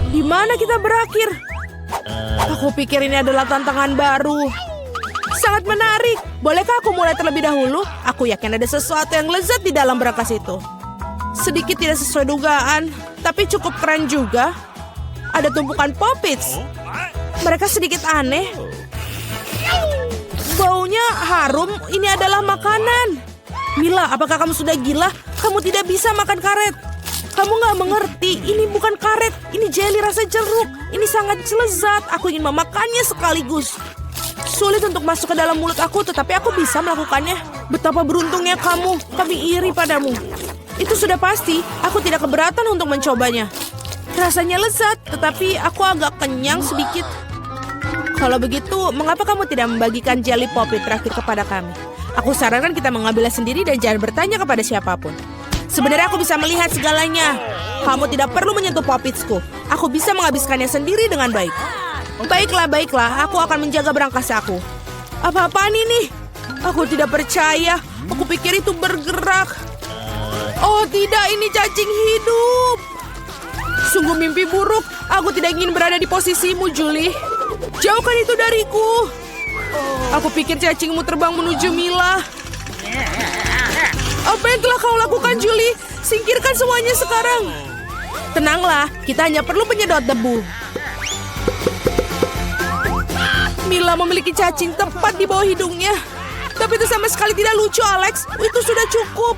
Di mana kita berakhir? Aku pikir ini adalah tantangan baru. Sangat menarik. Bolehkah aku mulai terlebih dahulu? Aku yakin ada sesuatu yang lezat di dalam berangkas itu. Sedikit tidak sesuai dugaan, tapi cukup keren juga. Ada tumpukan Poppits. Mereka sedikit aneh. Baunya harum, ini adalah makanan. Mila, apakah kamu sudah gila? Kamu tidak bisa makan karet. Kamu nggak mengerti, ini bukan karet. Ini jelly rasa jeruk. Ini sangat lezat, aku ingin memakannya sekaligus. Sulit untuk masuk ke dalam mulut aku, tetapi aku bisa melakukannya. Betapa beruntungnya kamu, kami iri padamu. Itu sudah pasti, aku tidak keberatan untuk mencobanya. Rasanya lezat, tetapi aku agak kenyang sedikit. Kalau begitu, mengapa kamu tidak membagikan jelly Poppit terakhir kepada kami? Aku sarankan kita mengambilnya sendiri dan jangan bertanya kepada siapapun. Sebenarnya aku bisa melihat segalanya. Kamu tidak perlu menyentuh Poppitsku. Aku bisa menghabiskannya sendiri dengan baik. Baiklah, aku akan menjaga berangkas aku. Apa-apaan ini? Aku tidak percaya. Aku pikir itu bergerak. Oh tidak, ini cacing hidup. Sungguh mimpi buruk. Aku tidak ingin berada di posisimu, Julie. Jauhkan itu dariku. Aku pikir cacingmu terbang menuju Mila. Apa yang telah kau lakukan, Julie? Singkirkan semuanya sekarang. Tenanglah, kita hanya perlu penyedot debu. Mila memiliki cacing tepat di bawah hidungnya. Tapi itu sama sekali tidak lucu, Alex. Itu sudah cukup.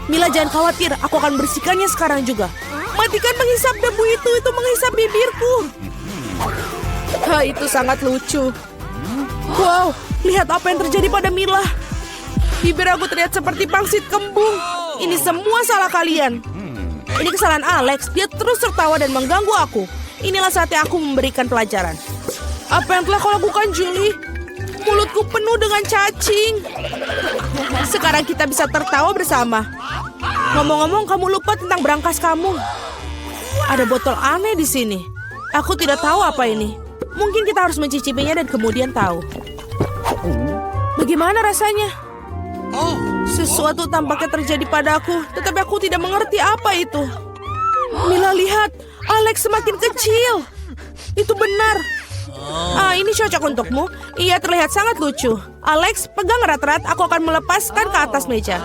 Mila, jangan khawatir. Aku akan bersihkannya sekarang juga. Matikan menghisap debu itu menghisap bibirku. Itu sangat lucu. Wow, lihat apa yang terjadi pada Mila. Bibir aku terlihat seperti pangsit kembung. Ini semua salah kalian. Ini kesalahan Alex. Dia terus tertawa dan mengganggu aku. Inilah saatnya aku memberikan pelajaran. Apa yang telah kau lakukan, Julie? Mulutku penuh dengan cacing. Sekarang kita bisa tertawa bersama. Ngomong-ngomong, kamu lupa tentang berangkas kamu. Ada botol aneh di sini. Aku tidak tahu apa ini. Mungkin kita harus mencicipinya dan kemudian tahu. Bagaimana rasanya? Sesuatu tampaknya terjadi padaku, tetapi aku tidak mengerti apa itu. Mila, lihat. Alex semakin kecil. Itu benar. Ini cocok untukmu. Ia terlihat sangat lucu. Alex, pegang erat-erat. Aku akan melepaskan ke atas meja.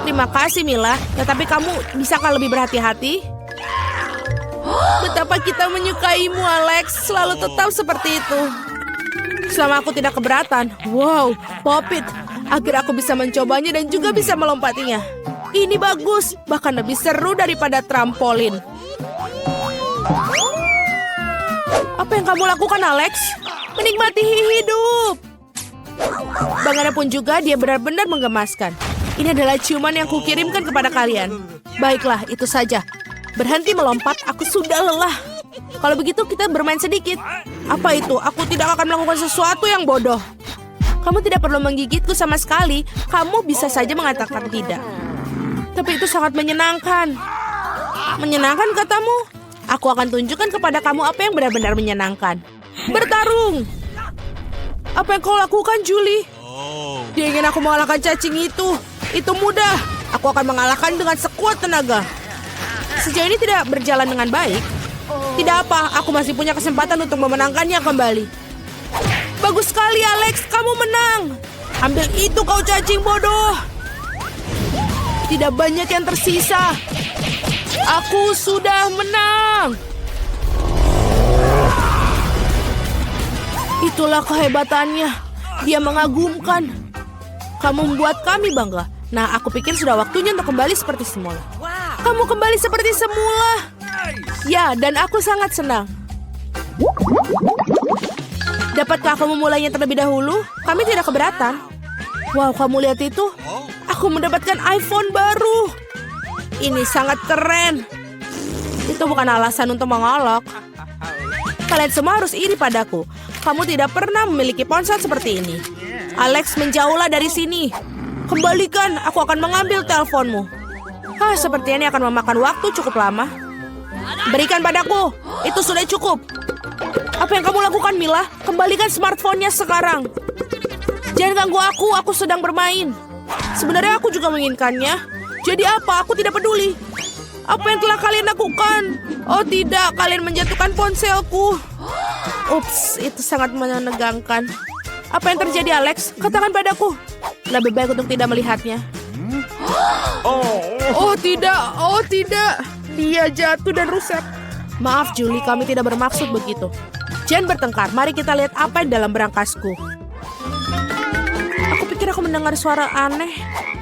Terima kasih, Mila. Tetapi kamu bisakah lebih berhati-hati? Betapa kita menyukaimu, Alex. Selalu tetap seperti itu. Selama aku tidak keberatan. Wow, Poppit. Akhirnya aku bisa mencobanya dan juga bisa melompatinya. Ini bagus. Bahkan lebih seru daripada trampolin. Apa yang kamu lakukan, Alex? Menikmati hidup. Bagaimanapun juga, dia benar-benar menggemaskan. Ini adalah ciuman yang kukirimkan kepada kalian. Baiklah, itu saja. Berhenti melompat, aku sudah lelah. Kalau begitu, kita bermain sedikit. Apa itu? Aku tidak akan melakukan sesuatu yang bodoh. Kamu tidak perlu menggigitku sama sekali. Kamu bisa saja mengatakan tidak. Tapi itu sangat menyenangkan. Menyenangkan, katamu? Aku akan tunjukkan kepada kamu apa yang benar-benar menyenangkan. Bertarung! Apa yang kau lakukan, Julie? Dia ingin aku mengalahkan cacing itu. Itu mudah. Aku akan mengalahkan dengan sekuat tenaga. Sejauh ini tidak berjalan dengan baik. Tidak apa, aku masih punya kesempatan untuk memenangkannya kembali. Bagus sekali, Alex. Kamu menang. Ambil itu, kau cacing bodoh. Tidak banyak yang tersisa. Aku sudah menang. Itulah kehebatannya. Dia mengagumkan. Kamu membuat kami bangga. Nah, aku pikir sudah waktunya untuk kembali seperti semula. Kamu kembali seperti semula. Ya, dan aku sangat senang. Dapatkah aku memulainya terlebih dahulu? Kami tidak keberatan. Wow, kamu lihat itu? Aku mendapatkan iPhone baru. Ini sangat keren. Itu bukan alasan untuk mengolok. Kalian semua harus iri padaku. Kamu tidak pernah memiliki ponsel seperti ini. Alex, menjauhlah dari sini. Kembalikan, aku akan mengambil teleponmu. Sepertinya ini akan memakan waktu cukup lama. Berikan padaku. Itu sudah cukup. Apa yang kamu lakukan, Mila? Kembalikan smartphone-nya sekarang. Jangan ganggu aku sedang bermain. Sebenarnya aku juga menginginkannya. Jadi apa? Aku tidak peduli. Apa yang telah kalian lakukan? Oh tidak, kalian menjatuhkan ponselku. Ups, itu sangat menegangkan. Apa yang terjadi, Alex? Katakan padaku. Lebih baik untuk tidak melihatnya. Oh tidak. Dia jatuh dan rusak. Maaf Julie, kami tidak bermaksud begitu. Jangan bertengkar, mari kita lihat apa yang dalam berangkasku. Aku pikir aku mendengar suara aneh.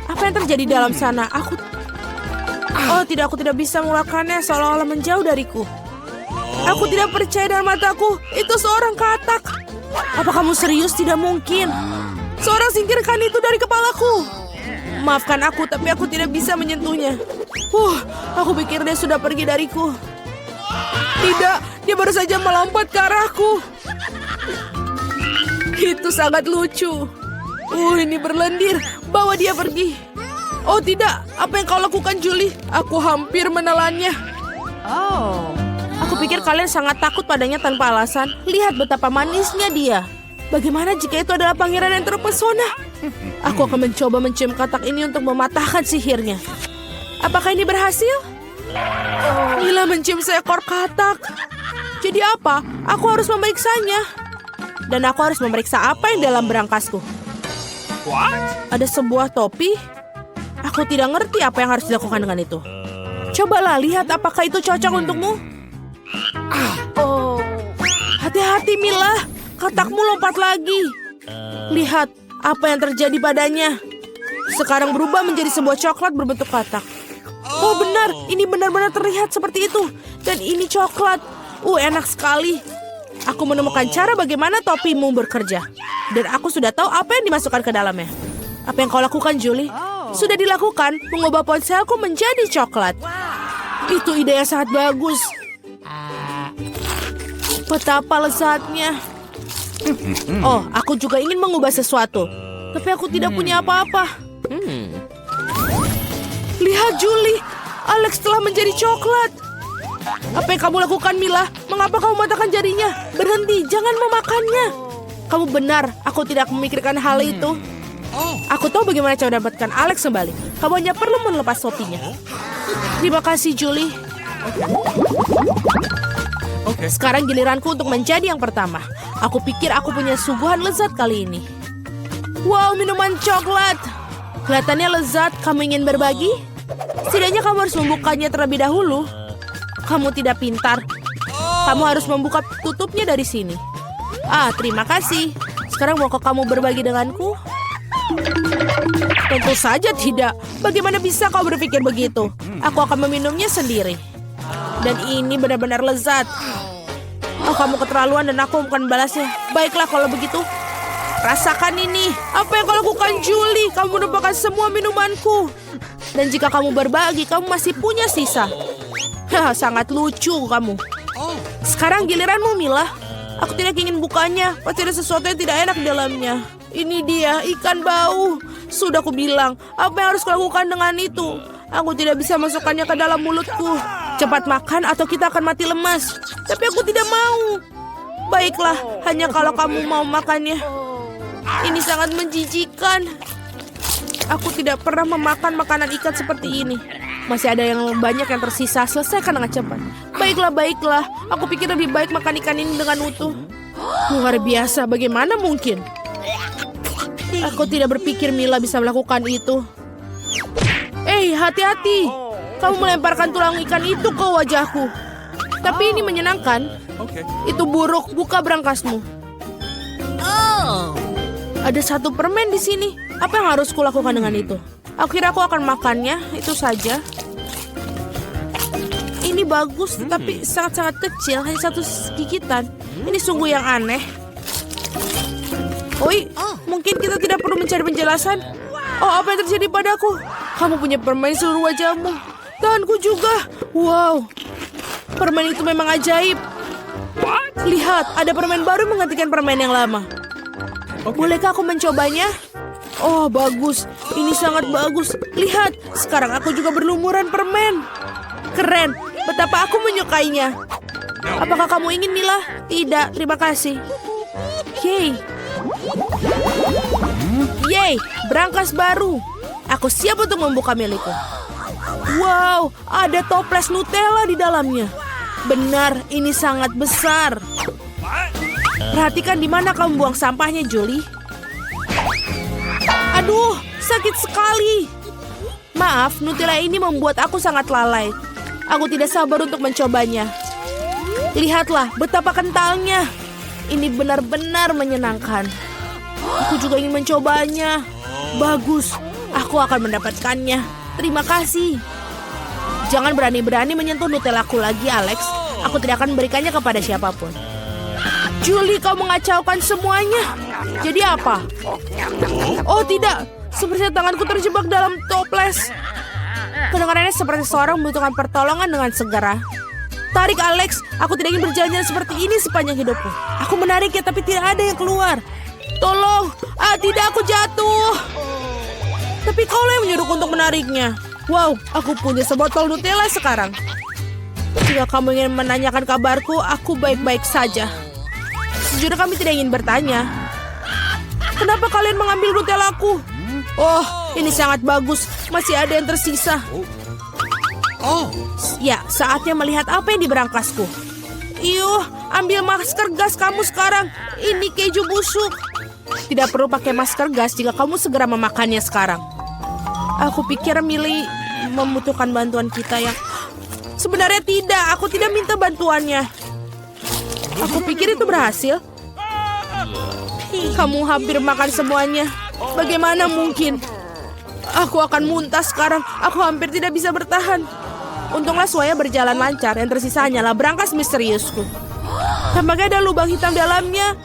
Apa yang terjadi dalam sana? Oh tidak, aku tidak bisa melakukannya, seolah-olah menjauh dariku. Aku tidak percaya dengan mataku, itu seorang katak. Apa kamu serius? Tidak mungkin. Seorang singkirkan itu dari kepalaku. Maafkan aku, tapi aku tidak bisa menyentuhnya. Aku pikir dia sudah pergi dariku. Tidak, dia baru saja melompat ke arahku. Itu sangat lucu. Ini berlendir, bawa dia pergi. Oh tidak, apa yang kau lakukan Julie? Aku hampir menelannya. Aku pikir kalian sangat takut padanya tanpa alasan. Lihat betapa manisnya dia. Bagaimana jika itu adalah pangeran yang terpesona? Aku akan mencoba mencium katak ini untuk mematahkan sihirnya. Apakah ini berhasil? Mila mencium seekor katak. Jadi apa? Aku harus memeriksanya. Dan aku harus memeriksa apa yang dalam berangkasku. Ada sebuah topi. Aku tidak ngerti apa yang harus dilakukan dengan itu. Cobalah lihat apakah itu cocok untukmu. Hati-hati Mila. Katakmu lompat lagi. Lihat apa yang terjadi padanya. Sekarang berubah menjadi sebuah coklat berbentuk katak. Oh benar, ini benar-benar terlihat seperti itu. Dan ini coklat. Enak sekali. Aku menemukan cara bagaimana topimu bekerja. Dan aku sudah tahu apa yang dimasukkan ke dalamnya. Apa yang kau lakukan, Julie? Sudah dilakukan, mengubah ponselku menjadi coklat. Itu ide yang sangat bagus. Betapa lezatnya. Oh, aku juga ingin mengubah sesuatu. Tapi aku tidak punya apa-apa. Lihat Julie, Alex telah menjadi coklat. Apa yang kamu lakukan Mila? Mengapa kamu mematahkan jarinya? Berhenti, jangan memakannya. Kamu benar, aku tidak memikirkan hal itu. Aku tahu bagaimana cara mendapatkan Alex kembali. Kamu hanya perlu melepas topinya. Terima kasih Julie. Sekarang giliranku untuk menjadi yang pertama. Aku pikir aku punya suguhan lezat kali ini. Wow, minuman coklat. Kelihatannya lezat, kamu ingin berbagi? Setidaknya kamu harus membukanya terlebih dahulu. Kamu tidak pintar. Kamu harus membuka tutupnya dari sini. Terima kasih. Sekarang maukah kamu berbagi denganku? Tentu saja tidak. Bagaimana bisa kau berpikir begitu? Aku akan meminumnya sendiri. Dan ini benar-benar lezat. Kamu keterlaluan dan aku bukan balasnya. Baiklah kalau begitu. Rasakan ini. Apa yang kau lakukan Julie? Kamu menumpahkan semua minumanku. Dan jika kamu berbagi, kamu masih punya sisa. Sangat lucu kamu. Sekarang giliranmu Mila. Aku tidak ingin bukanya. Pasti ada sesuatu yang tidak enak di dalamnya. Ini dia, ikan bau. Sudah aku bilang, apa yang harus kulakukan dengan itu? Aku tidak bisa masukkannya ke dalam mulutku. Cepat makan atau kita akan mati lemas. Tapi aku tidak mau. Baiklah, hanya kalau kamu mau makannya. Ini sangat menjijikan. Aku tidak pernah memakan makanan ikan seperti ini. Masih ada yang banyak yang tersisa. Selesaikan dengan cepat. Baiklah. Aku pikir lebih baik makan ikan ini dengan utuh. Luar biasa, bagaimana mungkin? Aku tidak berpikir Mila bisa melakukan itu. Hati-hati. Kamu melemparkan tulang ikan itu ke wajahku. Tapi ini menyenangkan. Itu buruk, buka berangkasmu. Ada satu permen di sini. Apa yang harus kulakukan dengan itu? Aku kira aku akan makannya, itu saja. Ini bagus, tapi sangat-sangat kecil, hanya satu gigitan. Ini sungguh yang aneh. Mungkin kita tidak perlu mencari penjelasan. Apa yang terjadi padaku? Kamu punya permen di seluruh wajahmu. Tanganku juga. Wow, permen itu memang ajaib. Lihat, ada permen baru menggantikan permen yang lama. Bolehkah aku mencobanya? Oh, bagus. Ini sangat bagus. Lihat, sekarang aku juga berlumuran permen. Keren, betapa aku menyukainya. Apakah kamu ingin, Mila? Tidak, terima kasih. Yeay, berangkas baru. Aku siap untuk membuka milikku. Wow, ada toples Nutella di dalamnya. Benar, ini sangat besar. Perhatikan di mana kamu buang sampahnya, Julie. Aduh, sakit sekali. Maaf, Nutella ini membuat aku sangat lalai. Aku tidak sabar untuk mencobanya. Lihatlah betapa kentalnya. Ini benar-benar menyenangkan. Aku juga ingin mencobanya. Bagus, aku akan mendapatkannya. Terima kasih. Jangan berani-berani menyentuh Nutellaku lagi, Alex. Aku tidak akan memberikannya kepada siapapun. Julie, kau mengacaukan semuanya. Jadi apa? Oh tidak, sepertinya tanganku terjebak dalam toples. Kedengarannya seperti seorang membutuhkan pertolongan dengan segera. Tarik, Alex. Aku tidak ingin berjalan seperti ini sepanjang hidupku. Aku menariknya tapi tidak ada yang keluar. Tolong. Tidak, aku jatuh. Tapi kaulah yang menyuruhku untuk menariknya. Wow, aku punya sebotol Nutella sekarang. Jika kamu ingin menanyakan kabarku, aku baik-baik saja. Sejujurnya kami tidak ingin bertanya. Kenapa kalian mengambil Nutellaku? Oh, ini sangat bagus. Masih ada yang tersisa. Ya, saatnya melihat apa yang di berangkasku. Iyuh, ambil masker gas kamu sekarang. Ini keju busuk. Tidak perlu pakai masker gas jika kamu segera memakannya sekarang. Aku pikir Millie membutuhkan bantuan kita yang... Sebenarnya tidak, aku tidak minta bantuannya. Aku pikir itu berhasil. Kamu hampir makan semuanya. Bagaimana mungkin? Aku akan muntah sekarang. Aku hampir tidak bisa bertahan. Untunglah semuanya berjalan lancar. Yang tersisa hanyalah berangkas misteriusku. Tampaknya ada lubang hitam dalamnya.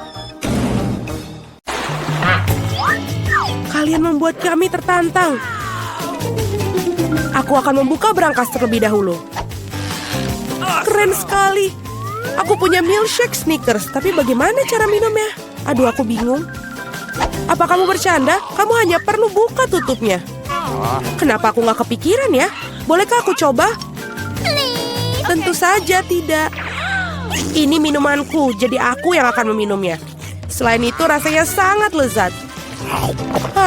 Kalian membuat kami tertantang. Aku akan membuka berangkas terlebih dahulu. Keren sekali. Aku punya milkshake Snickers, tapi bagaimana cara minumnya? Aduh, aku bingung. Apa kamu bercanda? Kamu hanya perlu buka tutupnya. Kenapa aku nggak kepikiran ya? Bolehkah aku coba? Tentu saja tidak. Ini minumanku, jadi aku yang akan meminumnya. Selain itu rasanya sangat lezat.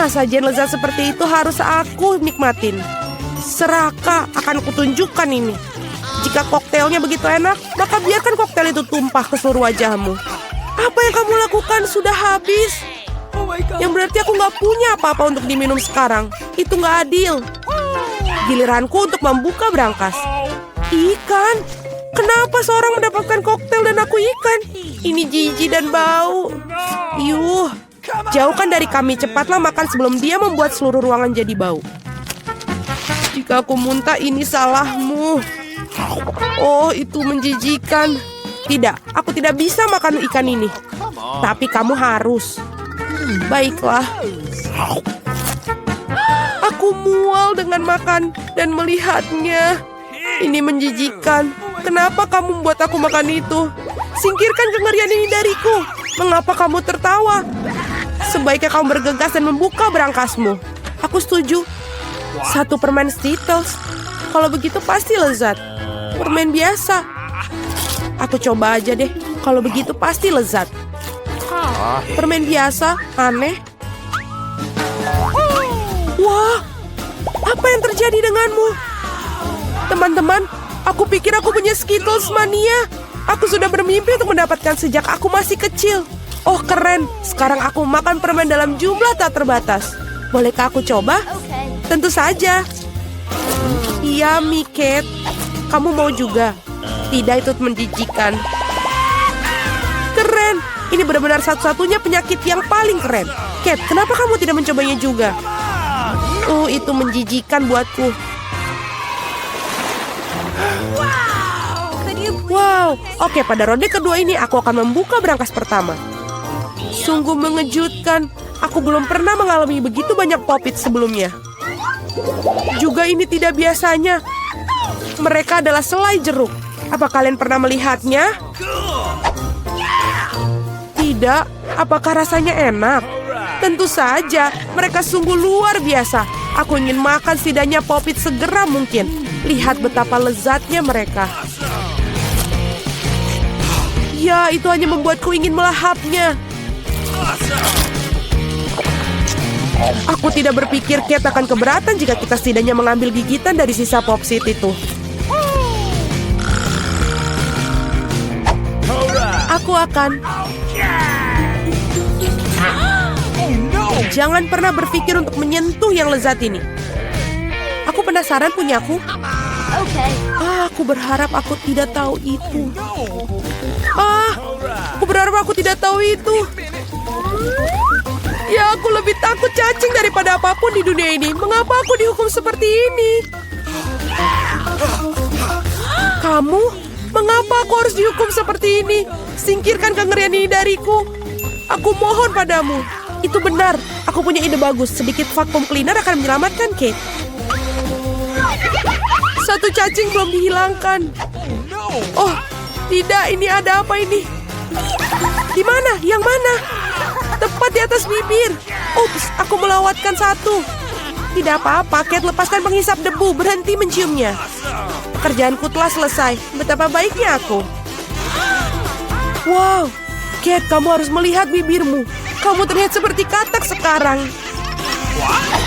Sajian lezat seperti itu harus aku nikmatin. Seraka, akan kutunjukkan ini. Jika koktailnya begitu enak, maka biarkan koktail itu tumpah ke seluruh wajahmu. Apa yang kamu lakukan sudah habis. Yang berarti aku nggak punya apa-apa untuk diminum sekarang. Itu nggak adil. Giliranku untuk membuka berangkas. Ikan? Kenapa seorang mendapatkan koktail dan aku ikan? Ini jijik dan bau. Yuh, jauhkan dari kami. Cepatlah makan sebelum dia membuat seluruh ruangan jadi bau. Jika aku muntah, ini salahmu. Oh, itu menjijikan. Tidak, aku tidak bisa makan ikan ini. Tapi kamu harus. Baiklah. Aku mual dengan makan dan melihatnya. Ini menjijikan. Kenapa kamu membuat aku makan itu? Singkirkan kengerian ini dariku. Mengapa kamu tertawa? Sebaiknya kamu bergegas dan membuka berangkasmu. Aku setuju. 1 permen Skittles. Kalau begitu pasti lezat. Permen biasa. Aku coba aja deh. Kalau begitu pasti lezat. Permen biasa, aneh. Wah, apa yang terjadi denganmu? Teman-teman, aku pikir aku punya Skittles mania. Aku sudah bermimpi untuk mendapatkan sejak aku masih kecil. Oh, keren. Sekarang aku makan permen dalam jumlah tak terbatas. Bolehkah aku coba? Tentu saja. Iya, Miket. Kamu mau juga? Tidak, itu menjijikan. Keren. Ini benar-benar satu-satunya penyakit yang paling keren. Cat, kenapa kamu tidak mencobanya juga? Oh, itu menjijikan buatku. Wow. Oke, pada ronde kedua ini aku akan membuka berangkas pertama. Sungguh mengejutkan. Aku belum pernah mengalami begitu banyak popit sebelumnya. Juga ini tidak biasanya. Mereka adalah selai jeruk. Apa kalian pernah melihatnya? Tidak. Apakah rasanya enak? Tentu saja. Mereka sungguh luar biasa. Aku ingin makan setidaknya popit segera mungkin. Lihat betapa lezatnya mereka. Ya, itu hanya membuatku ingin melahapnya. Aku tidak berpikir Kate akan keberatan jika kita setidaknya mengambil gigitan dari sisa Popsit itu. Aku akan... Jangan pernah berpikir untuk menyentuh yang lezat ini. Aku penasaran punyaku. Aku berharap aku tidak tahu itu. Aku berharap aku tidak tahu itu. Ya, aku lebih takut cacing daripada apapun di dunia ini. Mengapa aku dihukum seperti ini? Kamu? Mengapa aku harus dihukum seperti ini? Singkirkan kengerian ini dariku. Aku mohon padamu. Itu benar. Aku punya ide bagus. Sedikit vacuum cleaner akan menyelamatkan Kate. Satu cacing belum dihilangkan. Oh, tidak. Ini ada apa ini? Di mana? Yang mana? Tepat di atas bibir. Ups, aku melewatkan satu. Tidak apa-apa, Kate, lepaskan penghisap debu. Berhenti menciumnya. Pekerjaanku telah selesai. Betapa baiknya aku. Wow, Kate, kamu harus melihat bibirmu. Kamu terlihat seperti katak sekarang.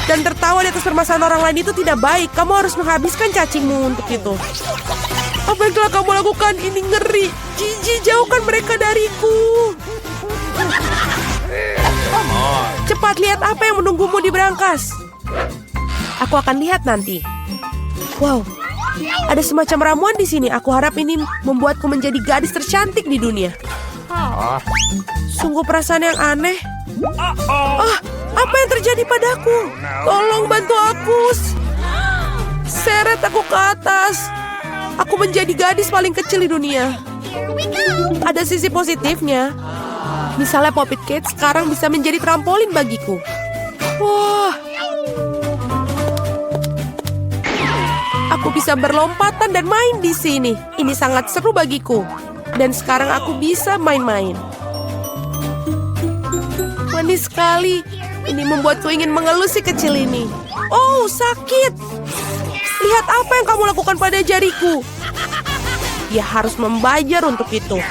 Dan tertawa di atas permasalahan orang lain itu tidak baik. Kamu harus menghabiskan cacingmu untuk itu. Apa yang telah kamu lakukan? Ini ngeri. Jijik, jauhkan mereka dariku. Cepat lihat apa yang menunggumu di berangkas. Aku akan lihat nanti. Wow, ada semacam ramuan di sini. Aku harap ini membuatku menjadi gadis tercantik di dunia. Sungguh perasaan yang aneh. Apa yang terjadi padaku? Tolong bantu aku. Seret aku ke atas. Aku menjadi gadis paling kecil di dunia. Ada sisi positifnya. Misalnya Poppet Kate sekarang bisa menjadi trampolin bagiku. Wah. Aku bisa berlompatan dan main di sini. Ini sangat seru bagiku. Dan sekarang aku bisa main-main. Manis sekali. Ini membuatku ingin mengelus si kecil ini. Oh, sakit. Lihat apa yang kamu lakukan pada jariku. Dia harus membayar untuk itu.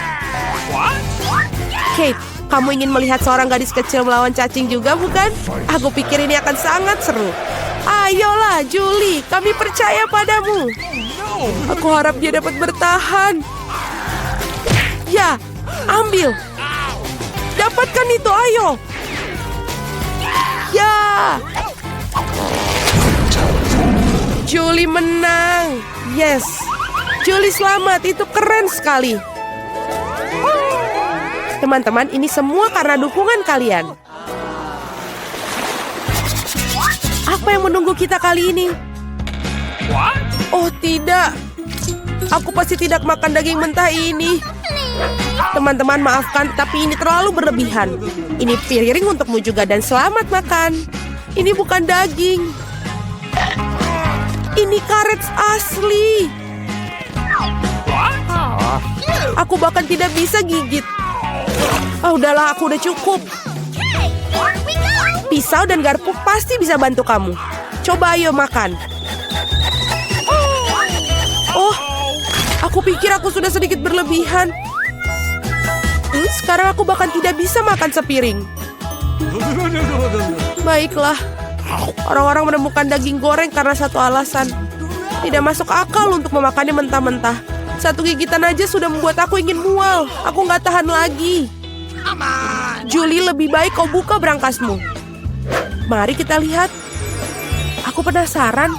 Kate, kamu ingin melihat seorang gadis kecil melawan cacing juga, bukan? Aku pikir ini akan sangat seru. Ayolah, Julie, kami percaya padamu. Aku harap dia dapat bertahan. Ya, ambil. Dapatkan itu, ayo. Ya. Julie menang. Yes. Julie selamat, itu keren sekali. Teman-teman, ini semua karena dukungan kalian. Apa yang menunggu kita kali ini? Oh tidak. Aku pasti tidak makan daging mentah ini. Teman-teman maafkan, tapi ini terlalu berlebihan. Ini piring untukmu juga dan selamat makan. Ini bukan daging. Ini karet asli. Aku bahkan tidak bisa gigit. Udahlah, aku udah cukup. Pisau dan garpu pasti bisa bantu kamu. Coba ayo makan. Oh, aku pikir aku sudah sedikit berlebihan. Sekarang aku bahkan tidak bisa makan sepiring. Baiklah. Orang-orang menemukan daging goreng karena satu alasan. Tidak masuk akal untuk memakannya mentah-mentah. Satu gigitan aja sudah membuat aku ingin mual. Aku nggak tahan lagi. Julie, lebih baik kau buka berangkasmu. Mari kita lihat. Aku penasaran.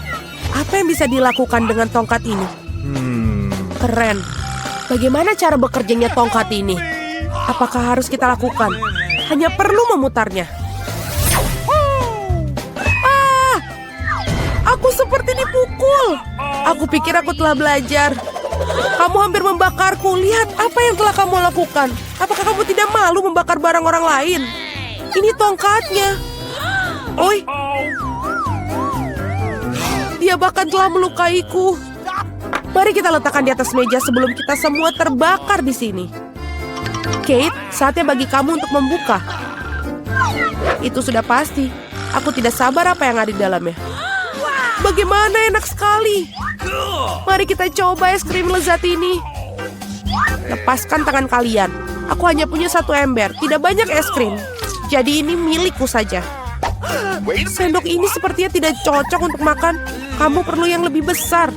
Apa yang bisa dilakukan dengan tongkat ini? Keren. Bagaimana cara bekerjanya tongkat ini? Apakah harus kita lakukan? Hanya perlu memutarnya. Aku seperti dipukul. Aku pikir aku telah belajar. Kamu hampir membakarku. Lihat apa yang telah kamu lakukan. Apakah kamu tidak malu membakar barang orang lain? Ini tongkatnya. Oi. Dia bahkan telah melukaiku. Mari kita letakkan di atas meja sebelum kita semua terbakar di sini. Kate, saatnya bagi kamu untuk membuka. Itu sudah pasti. Aku tidak sabar apa yang ada di dalamnya. Bagaimana enak sekali. Mari kita coba es krim lezat ini. Lepaskan tangan kalian. Aku hanya punya satu ember. Tidak banyak es krim. Jadi ini milikku saja. Sendok ini sepertinya tidak cocok untuk makan. Kamu perlu yang lebih besar.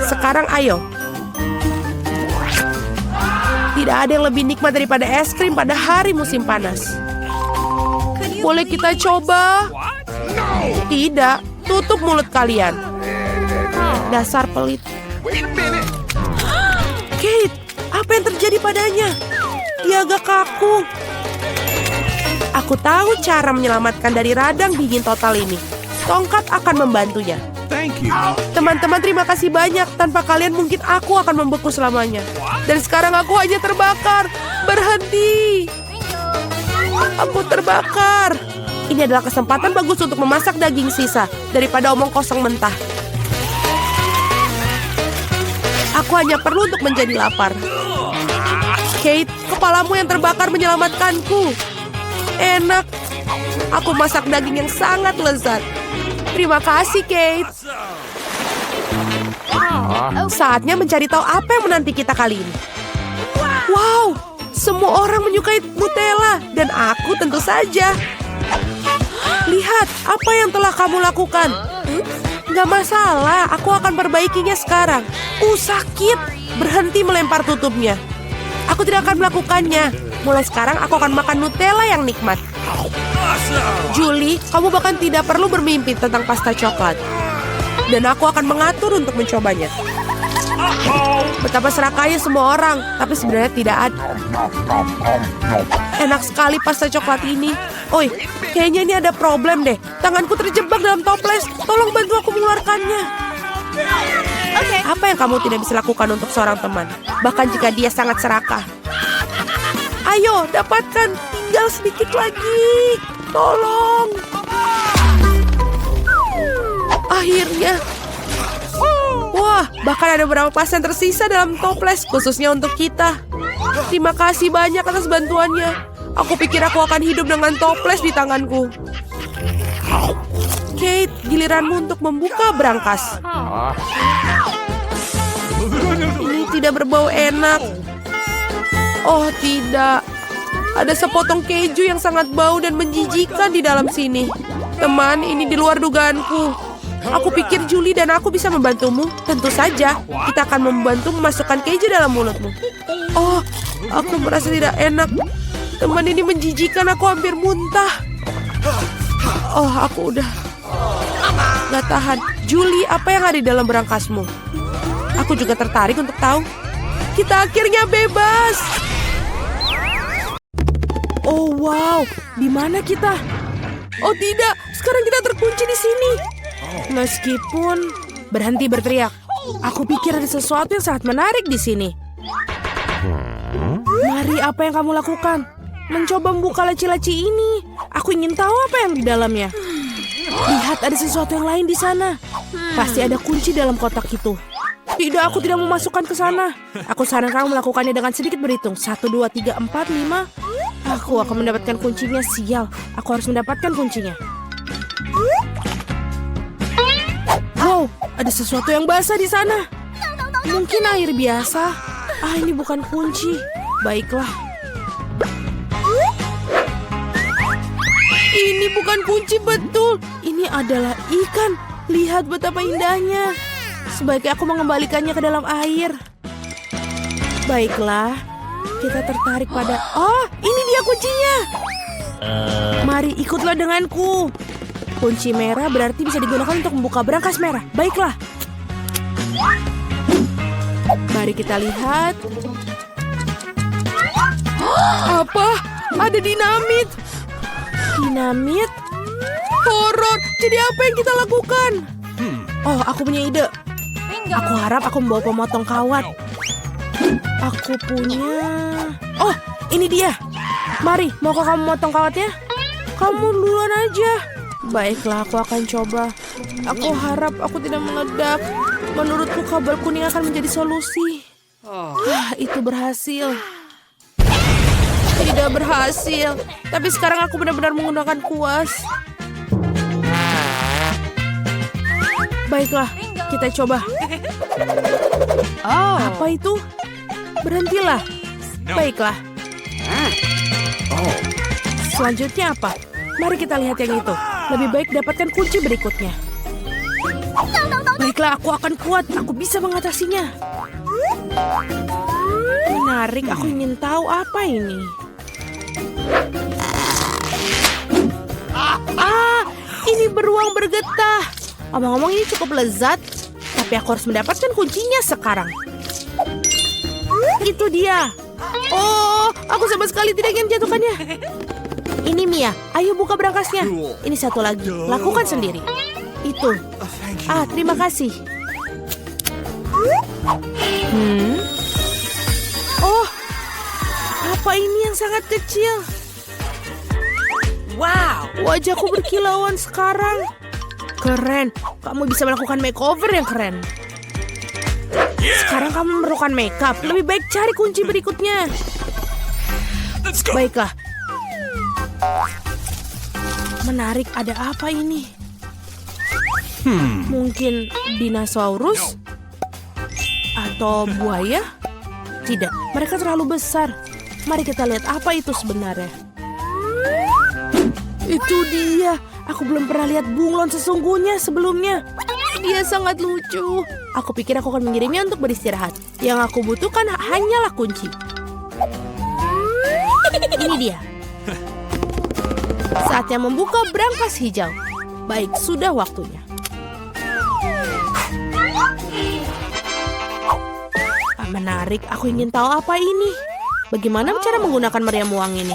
Sekarang ayo. Tidak ada yang lebih nikmat daripada es krim pada hari musim panas. Boleh kita coba? Tidak, tutup mulut kalian. Dasar pelit. Kate, apa yang terjadi padanya? Dia agak kaku. Aku tahu cara menyelamatkan dari radang dingin total ini. Tongkat akan membantunya. Teman-teman, terima kasih banyak. Tanpa kalian mungkin aku akan membeku selamanya. Dan sekarang aku hanya terbakar. Berhenti. Aku terbakar. Ini adalah kesempatan bagus untuk memasak daging sisa daripada omong kosong mentah. Aku hanya perlu untuk menjadi lapar. Kate, kepalamu yang terbakar menyelamatkanku. Enak. Aku masak daging yang sangat lezat. Terima kasih, Kate. Saatnya mencari tahu apa yang menanti kita kali ini. Wow, semua orang menyukai Nutella. Dan aku tentu saja. Lihat, apa yang telah kamu lakukan? Nggak masalah, aku akan perbaikinya sekarang. Sakit. Berhenti melempar tutupnya. Aku tidak akan melakukannya. Mulai sekarang aku akan makan Nutella yang nikmat. Julie, kamu bahkan tidak perlu bermimpi tentang pasta coklat. Dan aku akan mengatur untuk mencobanya. Betapa serakahnya semua orang, tapi sebenarnya tidak ada. Enak sekali pasta coklat ini. Oi, kayaknya ini ada problem deh. Tanganku terjebak dalam toples. Tolong bantu aku mengeluarkannya. Apa yang kamu tidak bisa lakukan untuk seorang teman? Bahkan jika dia sangat serakah. Ayo, dapatkan. Tinggal sedikit lagi. Tolong. Akhirnya. Wah, bahkan ada beberapa pasta yang tersisa dalam toples khususnya untuk kita. Terima kasih banyak atas bantuannya. Aku pikir aku akan hidup dengan toples di tanganku. Kate, giliranmu untuk membuka berangkas. Ini tidak berbau enak. Oh tidak. Ada sepotong keju yang sangat bau dan menjijikan di dalam sini. Teman, ini di luar dugaanku. Aku pikir Julie dan aku bisa membantumu. Tentu saja, kita akan membantu memasukkan keju dalam mulutmu. Oh, aku merasa tidak enak. Teman, ini menjijikan, aku hampir muntah. Oh, aku udah gak tahan. Julie, apa yang ada di dalam berangkasmu? Aku juga tertarik untuk tahu. Kita akhirnya bebas. Oh wow, di mana kita? Oh tidak, sekarang kita terkunci di sini. Meskipun berhenti berteriak. Aku pikir ada sesuatu yang sangat menarik di sini. Mari, apa yang kamu lakukan? Mencoba membuka laci-laci ini. Aku ingin tahu apa yang di dalamnya. Lihat, ada sesuatu yang lain di sana. Pasti ada kunci dalam kotak itu. Tidak, aku tidak mau masukkan ke sana. Aku sarankan kamu melakukannya dengan sedikit berhitung. 1, 2, 3, 4, 5. Aku akan mendapatkan kuncinya. Sial, aku harus mendapatkan kuncinya. Wow, ada sesuatu yang basah di sana. Mungkin air biasa. Ini bukan kunci. Baiklah. Ini bukan kunci, betul. Ini adalah ikan. Lihat betapa indahnya. Sebaiknya aku mengembalikannya ke dalam air. Baiklah. Kita tertarik pada... Oh, ini dia kuncinya. Mari ikutlah denganku. Kunci merah berarti bisa digunakan untuk membuka berangkas merah. Baiklah. Mari kita lihat. Apa? Ada dinamit. Dinamit? Horor. Jadi apa yang kita lakukan? Oh, aku punya ide. Aku harap aku membawa pemotong kawat. Aku punya... Oh, ini dia. Mari, maukah kamu motong kawatnya? Kamu duluan aja. Baiklah, aku akan coba. Aku harap aku tidak meledak. Menurutku kabel kuning akan menjadi solusi. Itu berhasil. Tidak berhasil. Tapi sekarang aku benar-benar menggunakan kuas. Baiklah, kita coba. Apa itu? Berhentilah. Baiklah. Selanjutnya apa? Mari kita lihat yang itu. Lebih baik dapatkan kunci berikutnya. Baiklah, aku akan kuat. Aku bisa mengatasinya. Menarik, aku ingin tahu apa ini. Ini beruang bergetah. Omong-omong ini cukup lezat. Tapi aku harus mendapatkan kuncinya sekarang. Itu dia. Oh, aku sama sekali tidak ingin jatuhkannya. Ini Mia, ayo buka berangkasnya. Ini satu lagi, lakukan sendiri. Itu. Terima kasih. Oh, apa ini yang sangat kecil? Wow, wajahku berkilauan sekarang. Keren, kamu bisa melakukan makeover yang keren. Sekarang kamu memerlukan makeup. Lebih baik cari kunci berikutnya. Baiklah. Menarik, ada apa ini? Mungkin dinosaurus? Atau buaya? Tidak, mereka terlalu besar. Mari kita lihat apa itu sebenarnya. Itu dia. Aku belum pernah lihat bunglon sesungguhnya sebelumnya. Dia sangat lucu. Aku pikir aku akan mengirimnya untuk beristirahat. Yang aku butuhkan hanyalah kunci. Ini dia. Saatnya membuka brankas hijau. Baik, sudah waktunya. Menarik, aku ingin tahu apa ini. Bagaimana cara menggunakan meriam uang ini?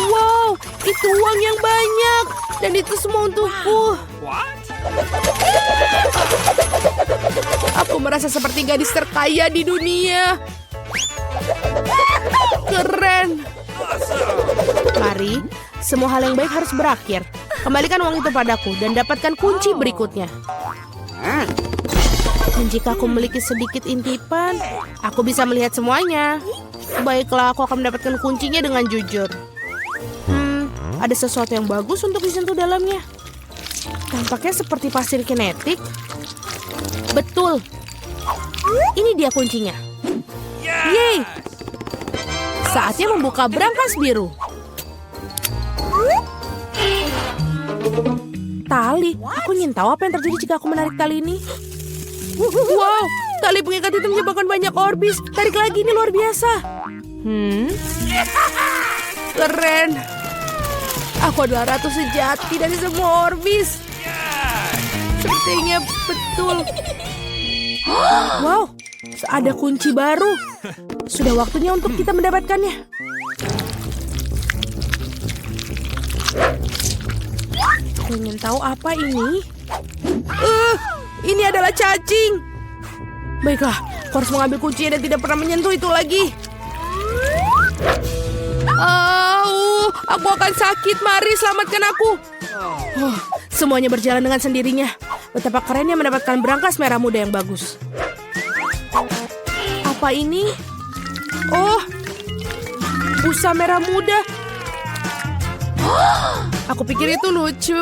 Wow, itu uang yang banyak. Dan itu semua untukku. Aku merasa seperti gadis terkaya di dunia. Keren. Mari, semua hal yang baik harus berakhir. Kembalikan uang itu padaku dan dapatkan kunci berikutnya. Dan jika aku memiliki sedikit intipan, aku bisa melihat semuanya. Baiklah, aku akan mendapatkan kuncinya dengan jujur. Ada sesuatu yang bagus untuk disentuh dalamnya. Tampaknya seperti pasir kinetik. Betul. Ini dia kuncinya. Yeay! Saatnya membuka brankas biru. Tali. Aku ingin tahu apa yang terjadi jika aku menarik tali ini. Wow, tali pengikat itu menyebabkan banyak orbis. Tarik lagi, ini luar biasa. Keren. Aku adalah ratu sejati dari semua orbis. Sepertinya betul. Wow, ada kunci baru. Sudah waktunya untuk kita mendapatkannya. Aku ingin tahu apa ini. Ini adalah cacing. Baiklah, aku harus mengambil kuncinya dan tidak pernah menyentuh itu lagi. Aku akan sakit. Mari selamatkan aku. Semuanya berjalan dengan sendirinya. Betapa kerennya mendapatkan brankas merah muda yang bagus. Apa ini? Oh, busa merah muda. Aku pikir itu lucu.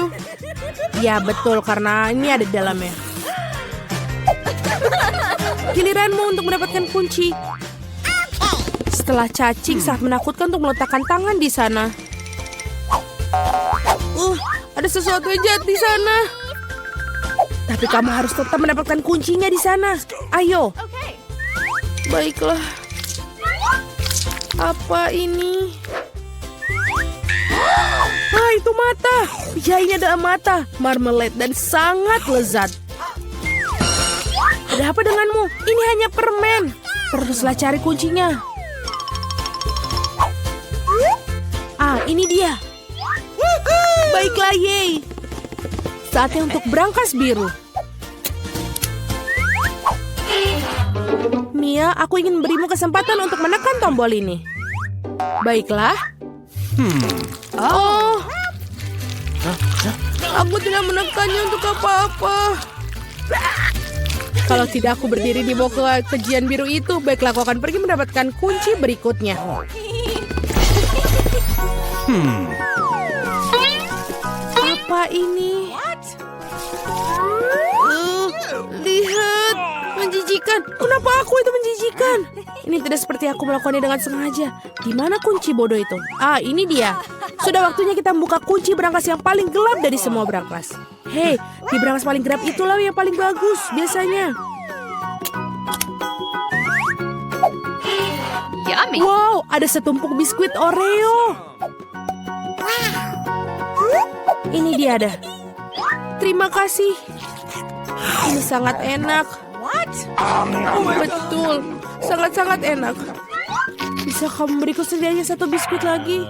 Ya betul, karena ini ada di dalamnya. Giliranmu untuk mendapatkan kunci. Setelah cacing sangat menakutkan untuk meletakkan tangan di sana. Ada sesuatu yang jahat di sana. Tapi kamu harus tetap mendapatkan kuncinya di sana. Ayo. Baiklah. Apa ini? Itu mata. Ya, ini adalah mata. Marmalade dan sangat lezat. Ada apa denganmu? Ini hanya permen. Teruslah cari kuncinya. Ini dia. Baiklah, yeay. Saatnya untuk brankas biru. Mia, aku ingin memberimu kesempatan untuk menekan tombol ini. Baiklah. Aku tidak menekannya untuk apa-apa. Kalau tidak aku berdiri di bawah kejian biru itu, baiklah aku akan pergi mendapatkan kunci berikutnya. Apa ini? Lihat, menjijikan. Kenapa aku itu menjijikan? Ini tidak seperti aku melakukannya dengan sengaja. Di mana kunci bodoh itu? Ini dia. Sudah waktunya kita membuka kunci berangkas yang paling gelap dari semua berangkas. Hei, di berangkas paling gelap itulah yang paling bagus biasanya. Yummy. Wow, ada setumpuk biskuit Oreo. Ini dia ada. Terima kasih. Ini sangat enak. Oh, betul. Sangat-sangat enak. Bisa kamu beriku setidaknya satu biskuit lagi?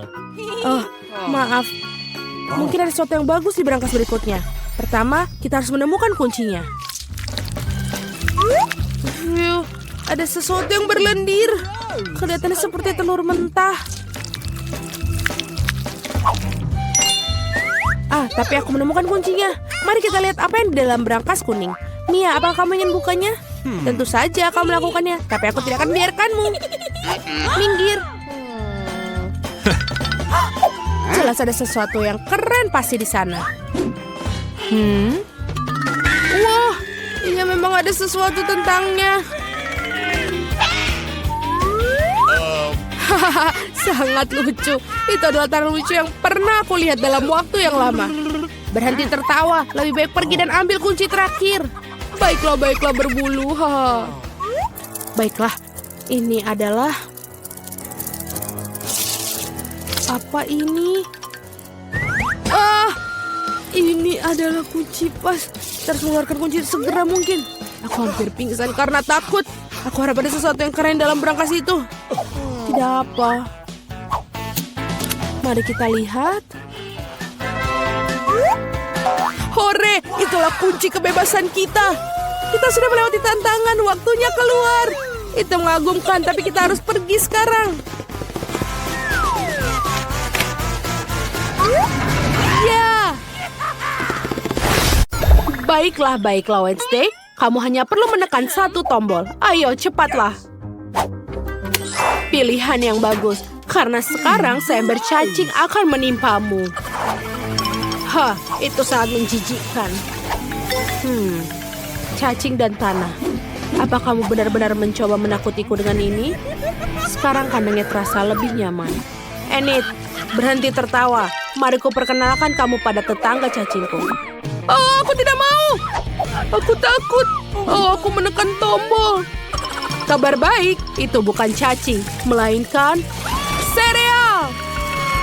Oh, maaf. Mungkin ada sesuatu yang bagus di berangkas berikutnya. Pertama, kita harus menemukan kuncinya. Ada sesuatu yang berlendir. Kelihatannya seperti telur mentah. Tapi aku menemukan kuncinya. Mari kita lihat apa yang di dalam berangkas kuning. Mia, apakah kamu ingin bukanya? Tentu saja kamu melakukannya, tapi aku tidak akan biarkanmu. Minggir. Jelas ada sesuatu yang keren pasti di sana. Wah, ini memang ada sesuatu tentangnya. Sangat lucu. Itu adalah tarian lucu yang pernah aku lihat dalam waktu yang lama. Berhenti tertawa. Lebih baik pergi dan ambil kunci terakhir. Baiklah berbulu. Baiklah. Ini adalah... Apa ini? Ini adalah kunci pas. Harus mengeluarkan kunci segera mungkin. Aku hampir pingsan karena takut. Aku harap ada sesuatu yang keren dalam berangkas itu. Tidak apa. Mari kita lihat. Hore, itulah kunci kebebasan kita. Kita sudah melewati tantangan, waktunya keluar. Itu mengagumkan, tapi kita harus pergi sekarang. Ya. Baiklah Wednesday. Kamu hanya perlu menekan satu tombol. Ayo, cepatlah. Pilihan yang bagus, karena sekarang seember cacing akan menimpamu. Itu sangat menjijikkan. Cacing dan tanah. Apa kamu benar-benar mencoba menakutiku dengan ini? Sekarang kandangnya terasa lebih nyaman. Enid, berhenti tertawa. Mari ku perkenalkan kamu pada tetangga cacingku. Oh, aku tidak mau. Aku takut. Oh, aku menekan tombol. Kabar baik, itu bukan cacing, melainkan sereal.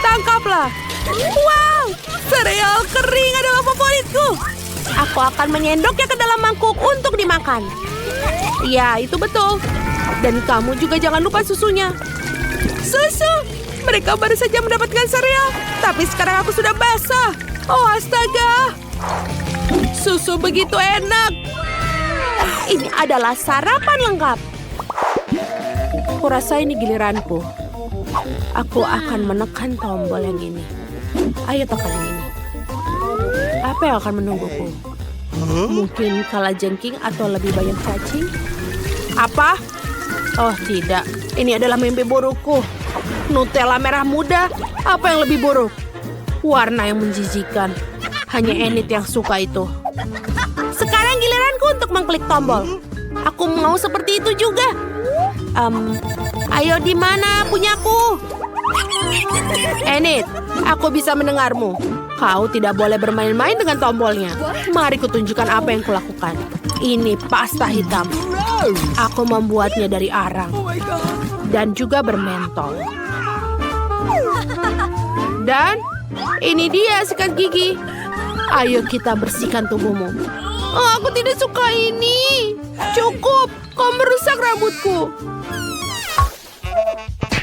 Tangkaplah. Wow, sereal kering adalah favoritku. Aku akan menyendoknya ke dalam mangkuk untuk dimakan. Ya, itu betul. Dan kamu juga jangan lupa susunya. Susu. Mereka baru saja mendapatkan sereal, tapi sekarang aku sudah basah. Oh, astaga. Susu begitu enak. Ini adalah sarapan lengkap. Kurasa ini giliranku. Aku akan menekan tombol yang ini. Ayo tekan yang ini. Apa yang akan menungguku? Mungkin kalajengking atau lebih banyak cacing? Apa? Oh tidak, ini adalah mimpi burukku. Nutella merah muda, apa yang lebih buruk? Warna yang menjijikan. Hanya Enid yang suka itu. Sekarang giliranku untuk mengklik tombol. Aku mau seperti itu juga. Ayo di mana punyaku? Enid, aku bisa mendengarmu. Kau tidak boleh bermain-main dengan tombolnya. Mari kutunjukkan apa yang kulakukan. Ini pasta hitam. Aku membuatnya dari arang. Dan juga bermentol. Dan ini dia sikat gigi. Ayo kita bersihkan tubuhmu. Oh, aku tidak suka ini. Cukup, kau merusak rambutku.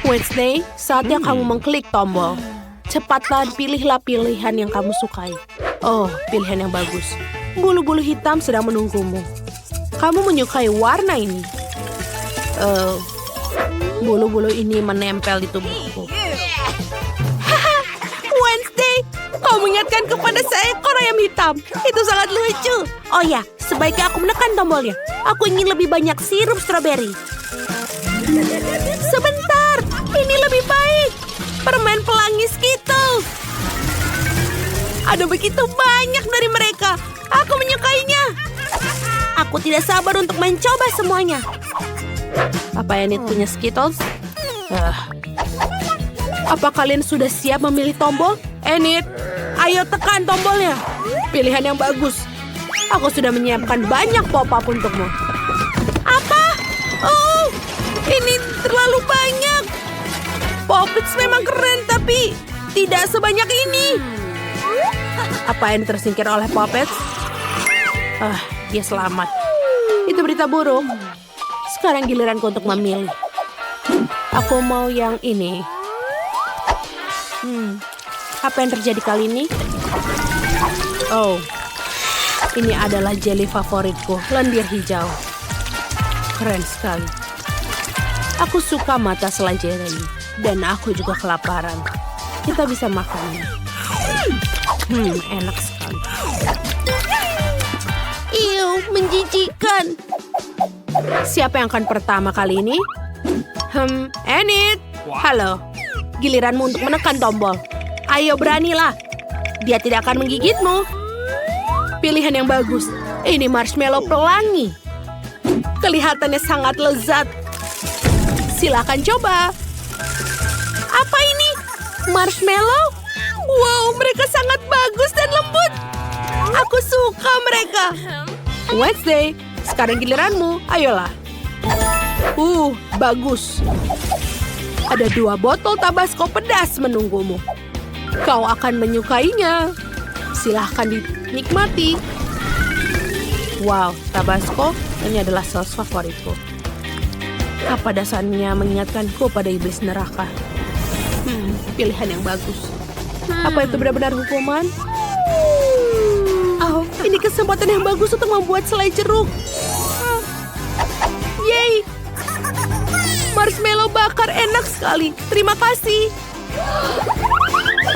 Wednesday, saatnya kamu mengklik tombol. Cepatlah pilihlah pilihan yang kamu sukai. Oh, pilihan yang bagus. Bulu-bulu hitam sedang menunggumu. Kamu menyukai warna ini. Bulu-bulu ini menempel di tubuhku. Wednesday, kau mengingatkan kepada seekor ayam hitam. Itu sangat lucu. Oh ya, sebaiknya aku menekan tombolnya. Aku ingin lebih banyak sirup stroberi. Sebentar, ini lebih baik. Permen pelangi Skittles. Ada begitu banyak dari mereka. Aku menyukainya. Aku tidak sabar untuk mencoba semuanya. Apa Enid punya Skittles? Apa kalian sudah siap memilih tombol? Enid, ayo tekan tombolnya. Pilihan yang bagus. Aku sudah menyiapkan banyak pop-up untukmu. Apa? Oh, ini terlalu banyak. Poppets memang keren, tapi tidak sebanyak ini. Apa yang tersingkir oleh Poppets? Dia selamat. Itu berita buruk. Sekarang giliranku untuk memilih. Aku mau yang ini. Apa yang terjadi kali ini? Oh, ini adalah jelly favoritku, lendir hijau. Keren sekali. Aku suka mata selai jelly. Dan aku juga kelaparan. Kita bisa makannya. Enak sekali. Iu, menjijikan. Siapa yang akan pertama kali ini? Enid. Halo. Giliranmu untuk menekan tombol. Ayo beranilah. Dia tidak akan menggigitmu. Pilihan yang bagus. Ini marshmallow pelangi. Kelihatannya sangat lezat. Silakan coba. Apa ini? Marshmallow? Wow, mereka sangat bagus dan lembut. Aku suka mereka. Wednesday, sekarang giliranmu. Ayolah. Bagus. Ada 2 botol Tabasco pedas menunggumu. Kau akan menyukainya. Silahkan dinikmati. Wow, Tabasco ini adalah saus favoritku. Kepedasannya mengingatkanku pada iblis neraka. Pilihan yang bagus. Apa itu benar-benar hukuman? Oh, ini kesempatan yang bagus untuk membuat selai jeruk. Yeay! Marshmallow bakar enak sekali. Terima kasih.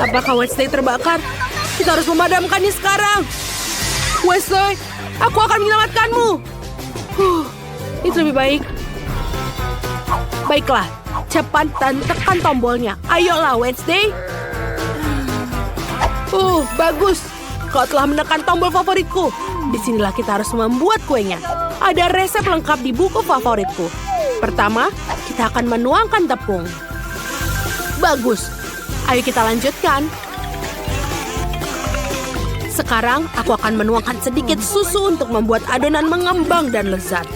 Apakah Wednesday terbakar? Kita harus memadamkannya sekarang. Wednesday, aku akan menyelamatkanmu. Itu lebih baik. Baiklah, cepat dan tekan tombolnya. Ayolah, Wednesday. Bagus. Kau telah menekan tombol favoritku. Disinilah kita harus membuat kuenya. Ada resep lengkap di buku favoritku. Pertama, kita akan menuangkan tepung. Bagus. Ayo kita lanjutkan. Sekarang, aku akan menuangkan sedikit susu untuk membuat adonan mengembang dan lezat.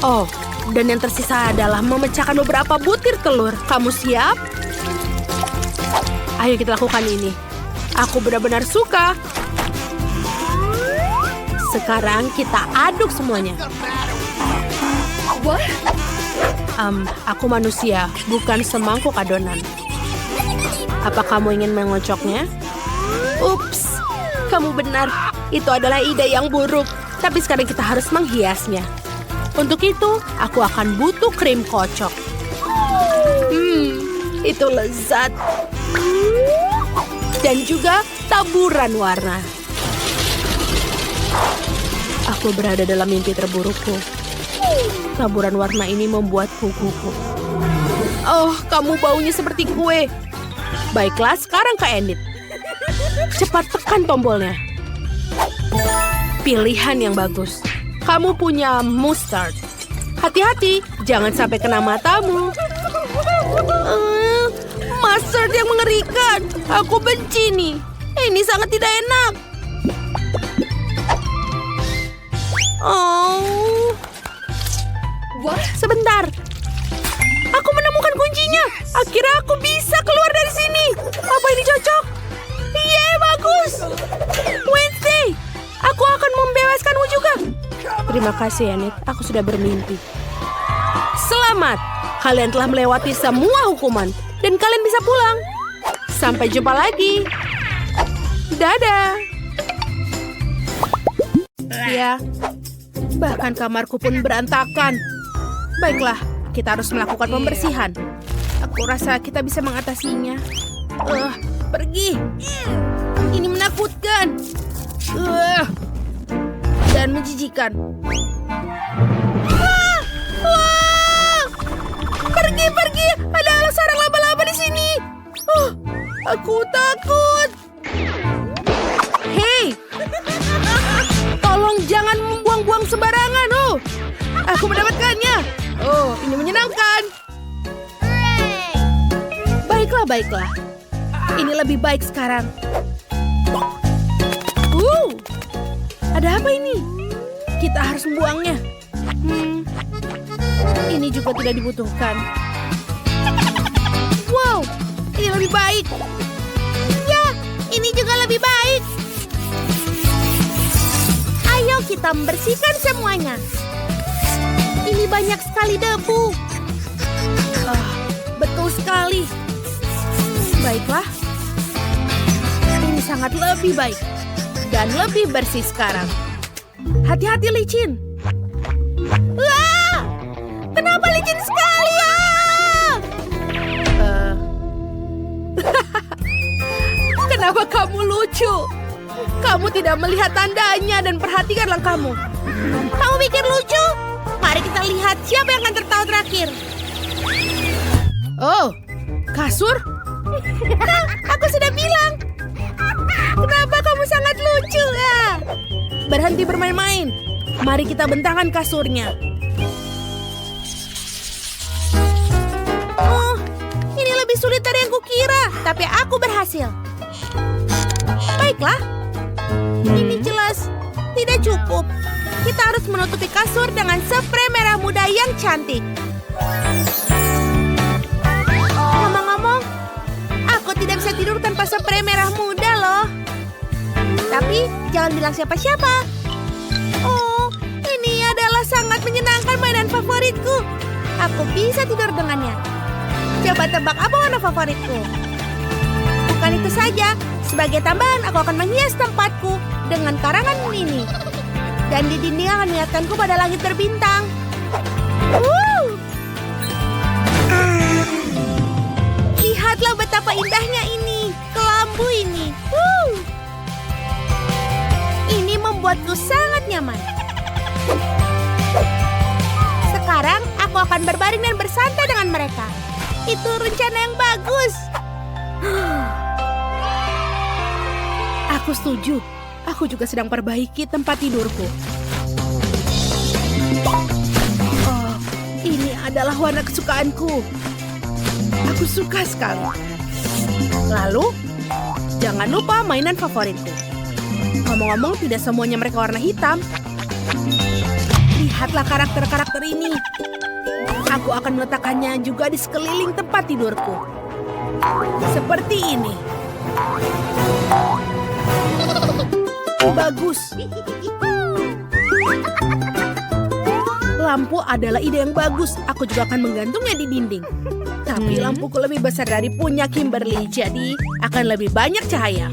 Oh, dan yang tersisa adalah memecahkan beberapa butir telur. Kamu siap? Ayo kita lakukan ini. Aku benar-benar suka. Sekarang kita aduk semuanya. Aku manusia, bukan semangkuk adonan. Apa kamu ingin mengocoknya? Ups, kamu benar. Itu adalah ide yang buruk. Tapi sekarang kita harus menghiasnya. Untuk itu, aku akan butuh krim kocok. Itu lezat. Dan juga taburan warna. Aku berada dalam mimpi terburukku. Taburan warna ini membuatku gugup. Oh, kamu baunya seperti kue. Baiklah, sekarang Kak Enid. Cepat tekan tombolnya. Pilihan yang bagus. Kamu punya mustard. Hati-hati, jangan sampai kena matamu. Mustard yang mengerikan. Aku benci nih. Ini sangat tidak enak. Oh. Sebentar. Aku menemukan kuncinya. Akhirnya aku bisa keluar dari sini. Apa ini cocok? Yeay, bagus. Wednesday, aku akan membebaskanmu juga. Terima kasih, Enid. Aku sudah bermimpi. Selamat. Kalian telah melewati semua hukuman. Dan kalian bisa pulang. Sampai jumpa lagi. Dadah. Ya, bahkan kamarku pun berantakan. Baiklah, kita harus melakukan pembersihan. Aku rasa kita bisa mengatasinya. Pergi. Ini menakutkan. Dan menjijikan. Pergi. Ada sarang laba-laba di sini. Aku takut. Hei. Tolong jangan membuang-buang sembarangan. Aku mendapatkannya. Ini menyenangkan. Baiklah, ini lebih baik sekarang. Ada apa ini? Kita harus membuangnya. Ini juga tidak dibutuhkan. Wow, ini lebih baik. Ya, ini juga lebih baik. Ayo kita membersihkan semuanya. Ini banyak sekali debu. Betul sekali. Baiklah. Ini sangat lebih baik. Dan lebih bersih sekarang. Hati-hati licin. Wah! Kenapa licin sekali ya? Kenapa kamu lucu? Kamu tidak melihat tandanya dan perhatikan langkahmu. Kamu pikir lucu? Mari kita lihat siapa yang akan tertawa terakhir. Oh, kasur? Aku sudah bilang. Kenapa kamu sangat lucu ya? Berhenti bermain-main. Mari kita bentangkan kasurnya. Oh, ini lebih sulit dari yang kukira. Tapi aku berhasil. Baiklah. Ini jelas tidak cukup. Kita harus menutupi kasur dengan sprei merah muda yang cantik. Ngomong-ngomong, aku tidak bisa tidur tanpa sprei merah muda loh. Tapi jangan bilang siapa-siapa. Oh, ini adalah sangat menyenangkan mainan favoritku. Aku bisa tidur dengannya. Coba tebak apa warna favoritku? Bukan itu saja. Sebagai tambahan, aku akan menghias tempatku dengan karangan ini. Dan di dinding akan mengingatkanku pada langit berbintang. Lihatlah betapa indahnya ini. Kelambu ini. Ini membuatku sangat nyaman. Sekarang aku akan berbaring dan bersantai dengan mereka. Itu rencana yang bagus. Aku setuju. Aku juga sedang perbaiki tempat tidurku. Oh, ini adalah warna kesukaanku. Aku suka sekali. Lalu, jangan lupa mainan favoritku. Ngomong-ngomong, tidak semuanya mereka warna hitam. Lihatlah karakter-karakter ini. Aku akan meletakkannya juga di sekeliling tempat tidurku. Seperti ini. Bagus. Lampu adalah ide yang bagus. Aku juga akan menggantungnya di dinding. Tapi lampuku lebih besar dari punya Kimberly, jadi akan lebih banyak cahaya.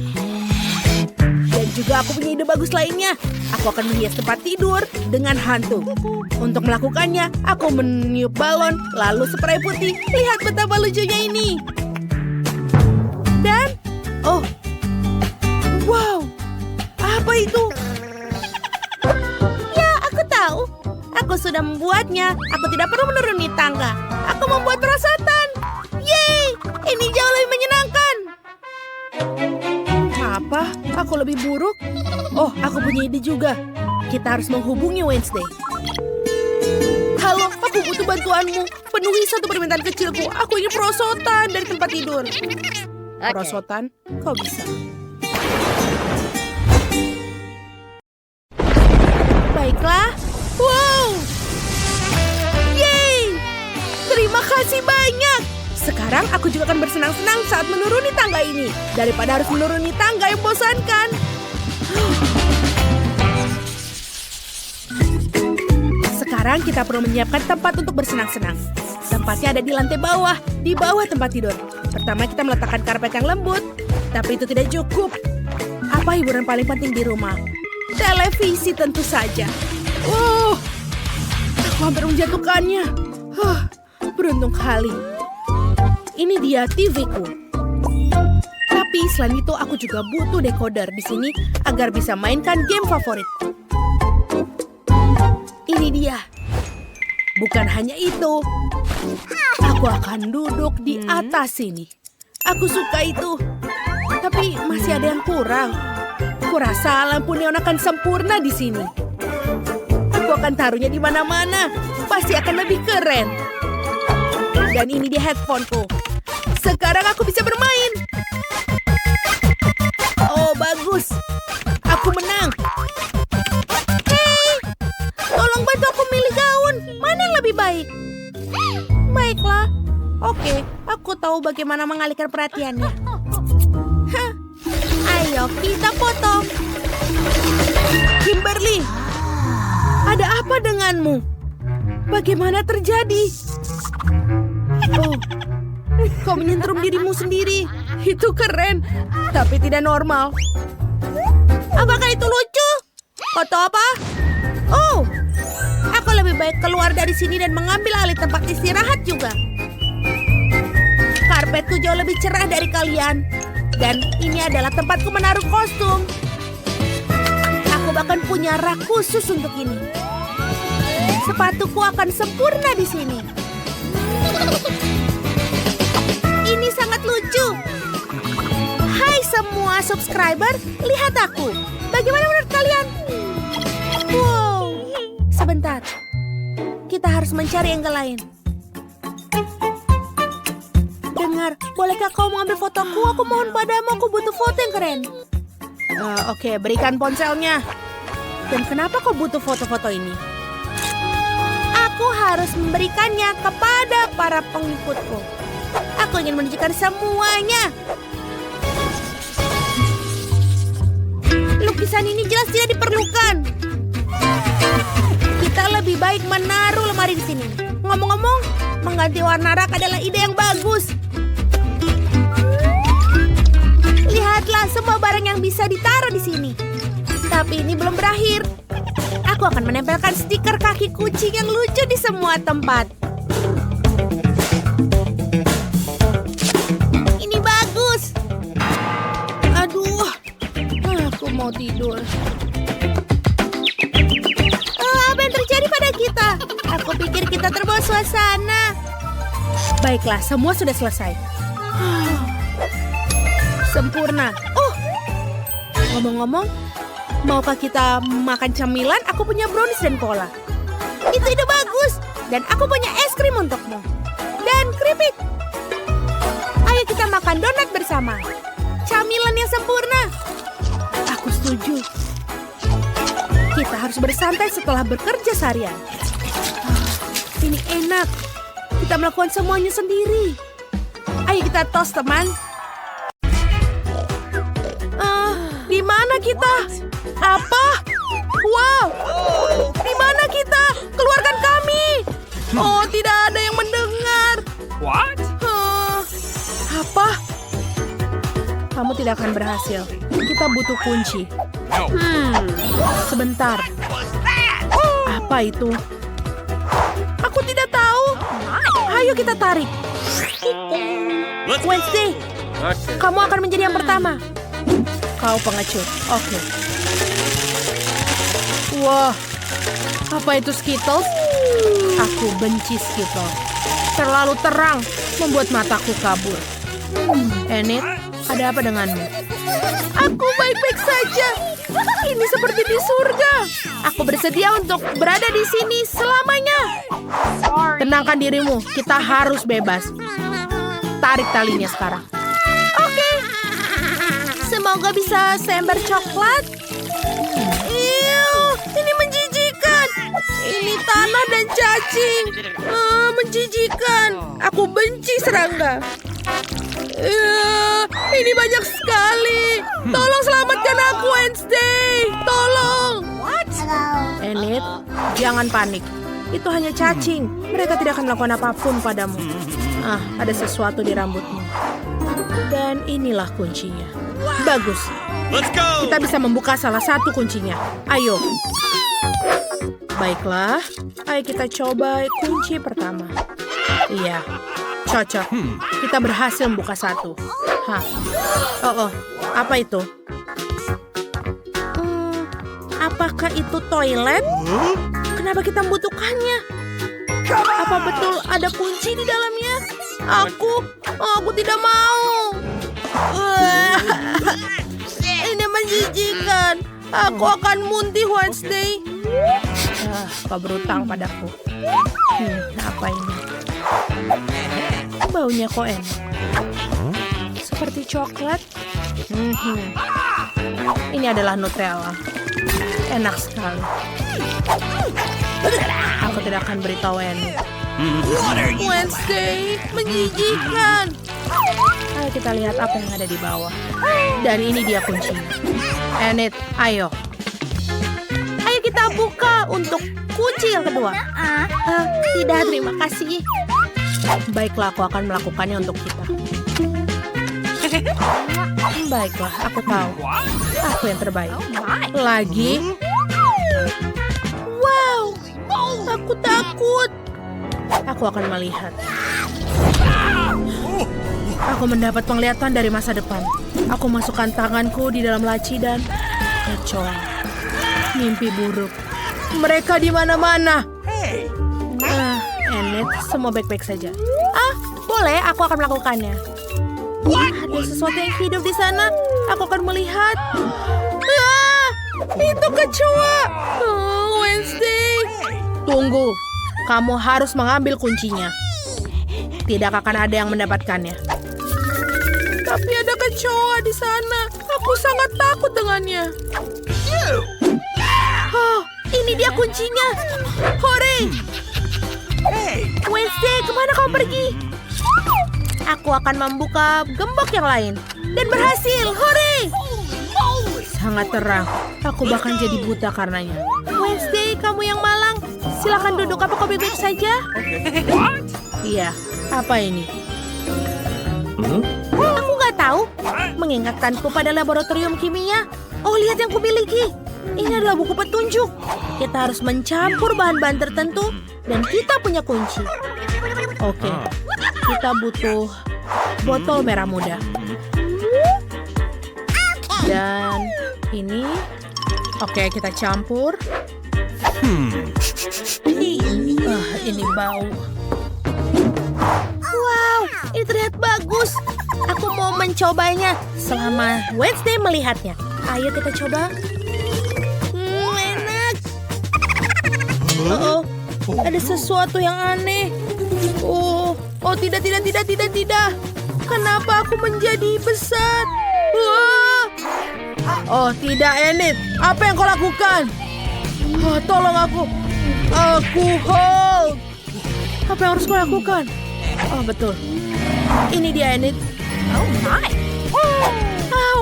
Dan juga aku punya ide bagus lainnya. Aku akan menghias tempat tidur dengan hantu. Untuk melakukannya, aku meniup balon, lalu spray putih. Lihat betapa lucunya ini. Dan, oh, wow, apa itu? Ya, aku tahu. Aku sudah membuatnya. Aku tidak perlu menuruni tangga. Aku membuat perosotan. Yeay, ini jauh lebih menyenangkan. Apa? Aku lebih buruk? Oh, aku punya ide juga. Kita harus menghubungi Wednesday. Halo, aku butuh bantuanmu. Penuhi satu permintaan kecilku. Aku ingin perosotan dari tempat tidur. Perosotan? Kau bisa. Baiklah. Wow! Yeay! Terima kasih banyak. Sekarang aku juga akan bersenang-senang saat menuruni tangga ini. Daripada harus menuruni tangga yang membosankan. Sekarang kita perlu menyiapkan tempat untuk bersenang-senang. Tempatnya ada di lantai bawah, di bawah tempat tidur. Pertama kita meletakkan karpet yang lembut. Tapi itu tidak cukup. Apa hiburan paling penting di rumah? Televisi tentu saja. Oh, aku hampir menjatuhkannya. Beruntung kali. Ini dia TV-ku. Tapi selain itu aku juga butuh decoder di sini agar bisa mainkan game favoritku. Ini dia. Bukan hanya itu. Aku akan duduk di atas sini. Aku suka itu. Tapi masih ada yang kurang. Kurasa lampu neon akan sempurna di sini. Aku akan taruhnya di mana-mana. Pasti akan lebih keren. Dan ini dia headphoneku. Sekarang aku bisa bermain. Oh, bagus. Aku menang. Hei, tolong bantu aku milih gaun. Mana yang lebih baik? Baiklah. Oke, aku tahu bagaimana mengalihkan perhatiannya. Hah. Ayo kita foto. Kimberly, ada apa denganmu? Bagaimana terjadi? Oh, kau menyentrum dirimu sendiri. Itu keren, tapi tidak normal. Apakah itu lucu? Foto apa? Oh, aku lebih baik keluar dari sini dan mengambil alih tempat istirahat juga. Karpetku jauh lebih cerah dari kalian. Dan ini adalah tempatku menaruh kostum. Aku bahkan punya rak khusus untuk ini. Sepatuku akan sempurna di sini. Ini sangat lucu. Hai semua subscriber, lihat aku. Bagaimana menurut kalian? Wow. Sebentar. Kita harus mencari angle lain. Dengar, bolehkah kau mengambil fotoku? Aku mohon padamu, aku butuh foto yang keren. Oke, berikan ponselnya. Dan kenapa kau butuh foto-foto ini? Aku harus memberikannya kepada para pengikutku. Aku ingin menunjukkan semuanya. Lukisan ini jelas tidak diperlukan. Kita lebih baik menaruh lemari di sini. Ngomong-ngomong, mengganti warna rak adalah ide yang bagus. Lihatlah semua barang yang bisa ditaruh di sini. Tapi ini belum berakhir. Aku akan menempelkan stiker kaki kucing yang lucu di semua tempat. Ini bagus. Aduh, aku mau tidur. Apa yang terjadi pada kita? Aku pikir kita terbawa suasana. Baiklah, semua sudah selesai. Sempurna. Oh, ngomong-ngomong, maukah kita makan camilan? Aku punya brownies dan cola. Itu ide bagus. Dan aku punya es krim untukmu. Dan keripik. Ayo kita makan donat bersama. Camilan yang sempurna. Aku setuju. Kita harus bersantai setelah bekerja seharian. Ini enak. Kita melakukan semuanya sendiri. Ayo kita tos, teman. Di mana kita? Apa? Wow! Di mana kita? Keluarkan kami! Oh, tidak ada yang mendengar. What? Apa? Kamu tidak akan berhasil. Kita butuh kunci. Sebentar. Apa itu? Aku tidak tahu. Ayo kita tarik. Wednesday, kamu akan menjadi yang pertama. Kau pengecut. Oke. Wah, apa itu Skittles? Aku benci Skittles. Terlalu terang, membuat mataku kabur. Enid, ada apa denganmu? Aku baik-baik saja. Ini seperti di surga. Aku bersedia untuk berada di sini selamanya. Tenangkan dirimu, kita harus bebas. Tarik talinya sekarang. Oke. Semoga bisa seember coklat. Ini menjijikan. Ini tanah dan cacing. Menjijikan. Aku benci serangga. Ini banyak sekali. Tolong selamatkan aku, Wednesday. Tolong. Enid, jangan panik. Itu hanya cacing. Mereka tidak akan melakukan apapun padamu. Ada sesuatu di rambutmu. Dan inilah kuncinya. Bagus. Let's go. Kita bisa membuka salah satu kuncinya. Ayo. Baiklah. Ayo kita coba kunci pertama. Iya. Cocok. Kita berhasil membuka satu. Oh. Apa itu? Apakah itu toilet? Kenapa kita membutuhkannya? Apa betul ada kunci di dalamnya? Aku tidak mau. Ini menjijikan. Aku akan muntah, Wednesday. Kau berutang padaku. Apa ini? Baunya kok enak. Seperti coklat. Ini adalah Nutella. Enak sekali. Aku tidak akan beritahu Enid. Wednesday, menjijikan. Ayo kita lihat apa yang ada di bawah. Dan ini dia kuncinya. Enid, ayo. Ayo kita buka untuk kunci yang kedua. Tidak, terima kasih. Baiklah, aku akan melakukannya untuk kita. Baiklah, aku tahu. Aku yang terbaik. Lagi. Wow, aku takut. Aku akan melihat. Aku mendapat penglihatan dari masa depan. Aku masukkan tanganku di dalam laci dan kecoa. Mimpi buruk. Mereka di mana-mana. Enid, semua baik-baik saja. Boleh, aku akan melakukannya. Ada sesuatu yang hidup di sana. Aku akan melihat. Itu kecoa. Wednesday. Tunggu. Kamu harus mengambil kuncinya. Tidak akan ada yang mendapatkannya. Tapi ada kecoa di sana. Aku sangat takut dengannya. Ini dia kuncinya. Hore! Wednesday, kemana kau pergi? Aku akan membuka gembok yang lain. Dan berhasil. Hore! Sangat terang. Aku bahkan jadi buta karenanya. Wednesday, kamu yang malang. Silakan duduk. Apa kau baik-baik saja? Iya. Apa ini? Aku nggak tahu. Mengingatkanku pada laboratorium kimia. Oh, lihat yang kumiliki. Ini adalah buku petunjuk. Kita harus mencampur bahan-bahan tertentu dan kita punya kunci. Oke. Kita butuh botol merah muda. Dan ini. Oke, kita campur. Ini bau. Wow, ini terlihat bagus. Aku mau mencobanya selama Wednesday melihatnya. Ayo kita coba. Enak. Ada sesuatu yang aneh. Oh, tidak. Kenapa aku menjadi besar? Oh, tidak, Enid. Apa yang kau lakukan? Tolong aku. Aku Hulk. Apa yang harus kau lakukan? Oh, betul. Ini dia, Enid.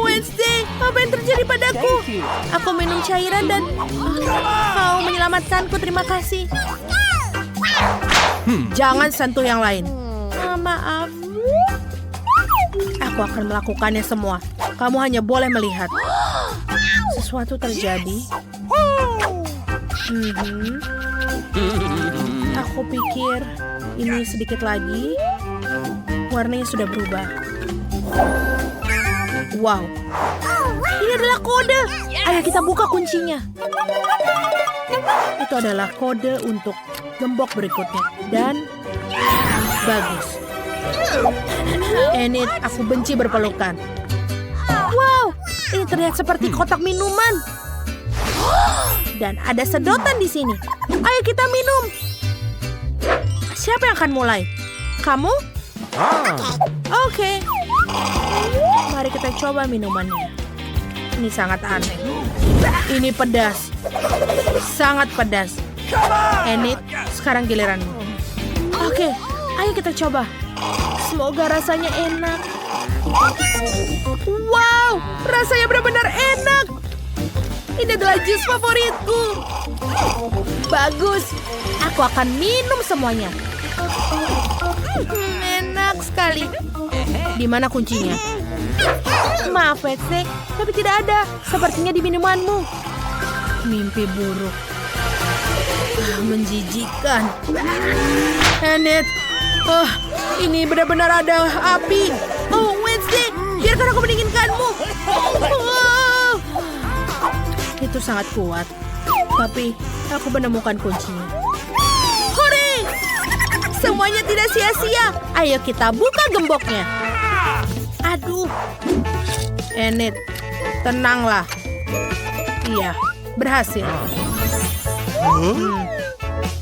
Wednesday, apa yang terjadi padaku? Aku minum cairan dan kau menyelamatkanku. Terima kasih. Jangan sentuh yang lain. Maaf. Aku akan melakukannya semua. Kamu hanya boleh melihat. Sesuatu terjadi. Aku pikir ini sedikit lagi. Warnanya sudah berubah. Wow. Ini adalah kode. Ayo kita buka kuncinya. Itu adalah kode untuk gembok berikutnya. Dan bagus. Enid, aku benci berpelukan. Wow, ini terlihat seperti kotak minuman. Dan ada sedotan di sini. Ayo kita minum. Siapa yang akan mulai? Kamu? Oke. Mari kita coba minumannya. Ini sangat aneh. Ini pedas. Sangat pedas. Enid, sekarang giliranmu. Oke, ayo kita coba. Semoga rasanya enak. Wow, rasanya benar-benar enak. Ini adalah jus favoritku. Bagus. Aku akan minum semuanya. Enak sekali. Di mana kuncinya? Maaf, Wednesday, tapi tidak ada. Sepertinya di minumanmu. Mimpi buruk. Menjijikan. Enid, ini benar-benar ada api. Oh, Wednesday, biarkan aku mendinginkanmu. Itu sangat kuat. Tapi aku menemukan kuncinya. Hore! Semuanya tidak sia-sia. Ayo kita buka gemboknya. Aduh. Enid, tenanglah. Iya, berhasil.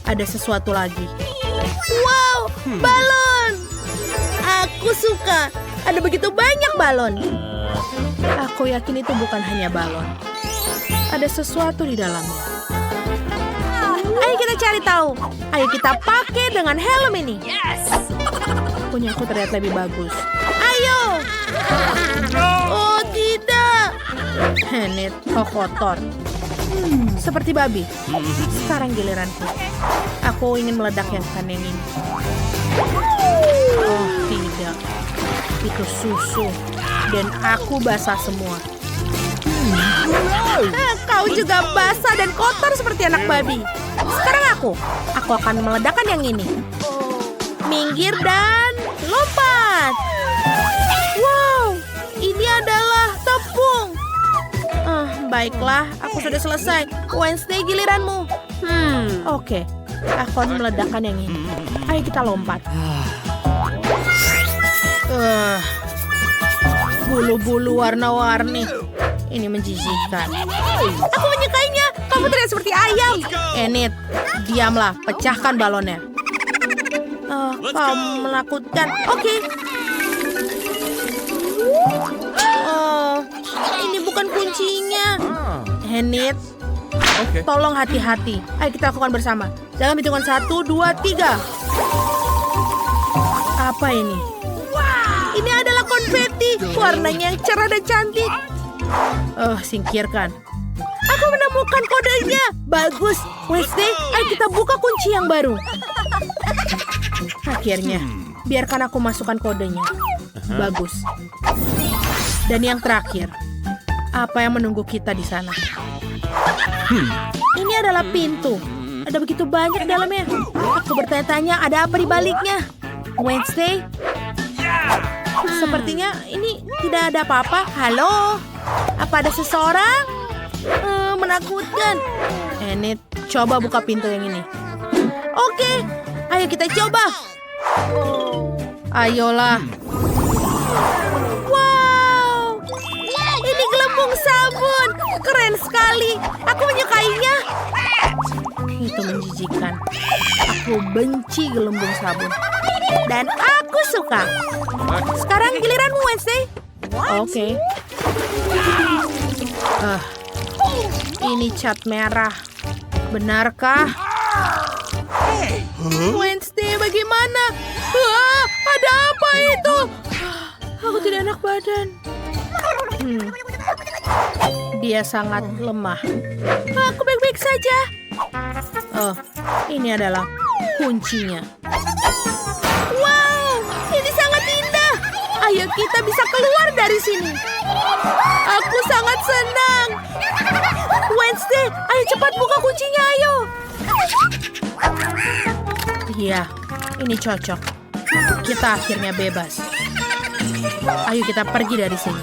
Ada sesuatu lagi. Wow, balon. Aku suka. Ada begitu banyak balon. Aku yakin itu bukan hanya balon. Ada sesuatu di dalamnya. Ayo kita cari tahu. Ayo kita pakai dengan helm ini. Punya aku terlihat lebih bagus. Ayo. Oh tidak. Enid, kau kotor. Seperti babi. Sekarang giliranku. Aku ingin meledak yang ini. Oh tidak. Itu susu. Dan aku basah semua. Kau juga basah dan kotor seperti anak babi. Sekarang aku akan meledakkan yang ini. Minggir dan lompat. Wow, ini adalah tepung. Baiklah, aku sudah selesai. Wednesday, giliranmu. Oke. Aku akan meledakkan yang ini. Ayo kita lompat. Bulu-bulu warna-warni. Ini menjijikkan. Aku menyukainya. Kamu terlihat seperti ayam. Enid, diamlah. Pecahkan balonnya. Kau menakutkan. Oke. Oh, ini bukan kuncinya. Enid, tolong hati-hati. Ayo kita lakukan bersama. Dalam hitungan 1, 2, 3. Apa ini? Ini adalah konfeti. Warnanya yang cerah dan cantik. Singkirkan. Aku menemukan kodenya. Bagus. Wednesday, ayo kita buka kunci yang baru. Akhirnya, biarkan aku masukkan kodenya. Bagus. Dan yang terakhir, apa yang menunggu kita di sana? Ini adalah pintu. Ada begitu banyak dalamnya. Aku bertanya-tanya, ada apa di baliknya? Wednesday? Sepertinya ini tidak ada apa-apa. Halo? Apa ada seseorang? Menakutkan. Enid, coba buka pintu yang ini. Oke, ayo kita coba. Ayolah. Wow, ini gelembung sabun. Keren sekali. Aku menyukainya. Itu menjijikkan. Aku benci gelembung sabun. Dan aku suka. Sekarang giliranmu, Wednesday. Oke. Ini cat merah. Benarkah? Wednesday, bagaimana? Ada apa itu? Aku tidak enak badan. Dia sangat lemah. Aku baik-baik saja. Ini adalah kuncinya. Wow, ini sangat indah. Ayo kita bisa keluar dari sini. Aku sangat senang. Wednesday, ayo cepat buka kuncinya, ayo. Iya, ini cocok. Kita akhirnya bebas. Ayo kita pergi dari sini.